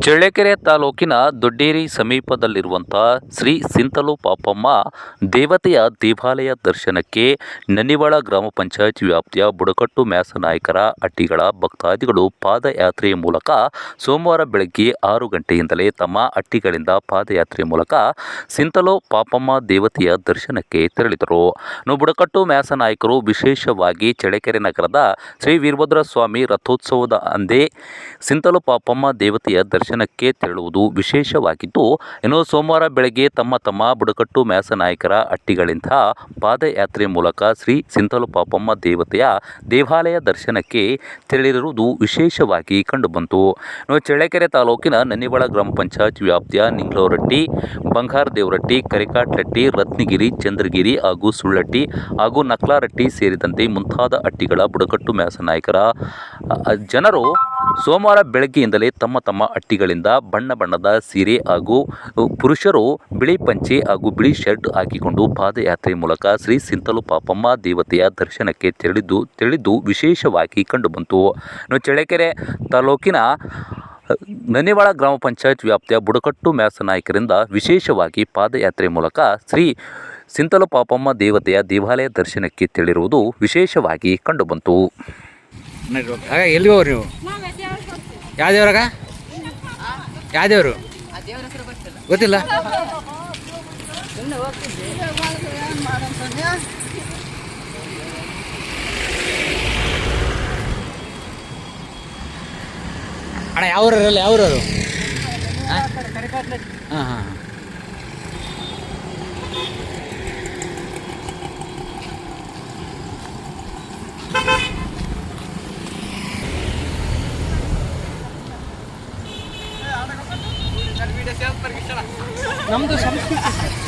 ಚಳ್ಳಕೆರೆ ತಾಲೂಕಿನ ದೊಡ್ಡೇರಿ ಸಮೀಪದಲ್ಲಿರುವಂತಹ ಶ್ರೀ ಸಿಂತಲು ಪಾಪಮ್ಮ ದೇವತೆಯ ದೇವಾಲಯ ದರ್ಶನಕ್ಕೆ ನನ್ನಿವಾಳ ಗ್ರಾಮ ಪಂಚಾಯತ್ ವ್ಯಾಪ್ತಿಯ ಬುಡಕಟ್ಟು ಮ್ಯಾಸನಾಯಕರ ಹಟ್ಟಿಗಳ ಭಕ್ತಾದಿಗಳು ಪಾದಯಾತ್ರೆಯ ಮೂಲಕ ಸೋಮವಾರ ಬೆಳಗ್ಗೆ 6 ಗಂಟೆಯಿಂದಲೇ ತಮ್ಮ ಹಟ್ಟಿಗಳಿಂದ ಪಾದಯಾತ್ರೆ ಮೂಲಕ ಸಿಂತಲು ಪಾಪಮ್ಮ ದೇವತೆಯ ದರ್ಶನಕ್ಕೆ ತೆರಳಿದರು. ಬುಡಕಟ್ಟು ಮ್ಯಾಸನಾಯಕರು ವಿಶೇಷವಾಗಿ ಚಳ್ಳಕೆರೆ ನಗರದ ಶ್ರೀ ವೀರಭದ್ರ ಸ್ವಾಮಿ ರಥೋತ್ಸವದ ಅಂದೇ ಸಿಂತಲು ಪಾಪಮ್ಮ ದೇವತೆಯ ದರ್ಶನಕ್ಕೆ ತೆರಳುವುದು ವಿಶೇಷವಾಗಿದ್ದು, ಇನ್ನು ಸೋಮವಾರ ಬೆಳಗ್ಗೆ ತಮ್ಮ ಬುಡಕಟ್ಟು ಮ್ಯಾಸನಾಯಕರ ಹಟ್ಟಿಗಳಿಂದ ಪಾದಯಾತ್ರೆ ಮೂಲಕ ಶ್ರೀ ಸಿಂತಲು ಪಾಪಮ್ಮ ದೇವತೆಯ ದೇವಾಲಯ ದರ್ಶನಕ್ಕೆ ತೆರಳಿರುವುದು ವಿಶೇಷವಾಗಿ ಕಂಡುಬಂತು. ಚಳ್ಳಕೆರೆ ತಾಲೂಕಿನ ನನ್ನಿವಾಳ ಗ್ರಾಮ ಪಂಚಾಯತ್ ವ್ಯಾಪ್ತಿಯ ನಿಂಗ್ಲೋರಟ್ಟಿ, ಬಂಗಾರದೇವರಟ್ಟಿ, ಕರಿಕಾಟ್ಲಟ್ಟಿ, ರತ್ನಗಿರಿ, ಚಂದ್ರಗಿರಿ ಹಾಗೂ ಸುಳ್ಳಟ್ಟಿ ಹಾಗೂ ನಕ್ಲಾರಟ್ಟಿ ಸೇರಿದಂತೆ ಮುಂತಾದ ಹಟ್ಟಿಗಳ ಬುಡಕಟ್ಟು ಮ್ಯಾಸನಾಯಕರ ಜನರು ಸೋಮವಾರ ಬೆಳಗ್ಗೆಯಿಂದಲೇ ತಮ್ಮ ಹಟ್ಟಿಗಳಿಂದ ಬಣ್ಣದ ಸೀರೆ ಹಾಗೂ ಪುರುಷರು ಬಿಳಿ ಪಂಚೆ ಹಾಗೂ ಬಿಳಿ ಶರ್ಟ್ ಹಾಕಿಕೊಂಡು ಪಾದಯಾತ್ರೆ ಮೂಲಕ ಶ್ರೀ ಸಿಂತಲು ಪಾಪಮ್ಮ ದೇವತೆಯ ದರ್ಶನಕ್ಕೆ ತೆರಳಿದ್ದು ವಿಶೇಷವಾಗಿ ಕಂಡುಬಂತು. ಚಳ್ಳಕೆರೆ ತಾಲೂಕಿನ ನನ್ನಿವಾಳ ಗ್ರಾಮ ಪಂಚಾಯತ್ ವ್ಯಾಪ್ತಿಯ ಬುಡಕಟ್ಟು ಮ್ಯಾಸನಾಯಕರಿಂದ ವಿಶೇಷವಾಗಿ ಪಾದಯಾತ್ರೆ ಮೂಲಕ ಶ್ರೀ ಸಿಂತಲು ಪಾಪಮ್ಮ ದೇವತೆಯ ದೇವಾಲಯ ದರ್ಶನಕ್ಕೆ ತೆರಳಿರುವುದು ವಿಶೇಷವಾಗಿ ಕಂಡುಬಂತು. ಎಲ್ಲಿ ಹೋಗ್ರಿ ನೀವು? ಯಾವ ದೇವ್ರಾಗ? ಯಾವ ದೇವರು ಗೊತ್ತಿಲ್ಲ. ಅಣ್ಣ ಯಾವ ಊರಲ್ಲ? ಯಾವ ಊರವರು? ಹಾಂ ಹಾಂ ನಮ್ಮದು ಸಂಸ್ಕೃತಿ.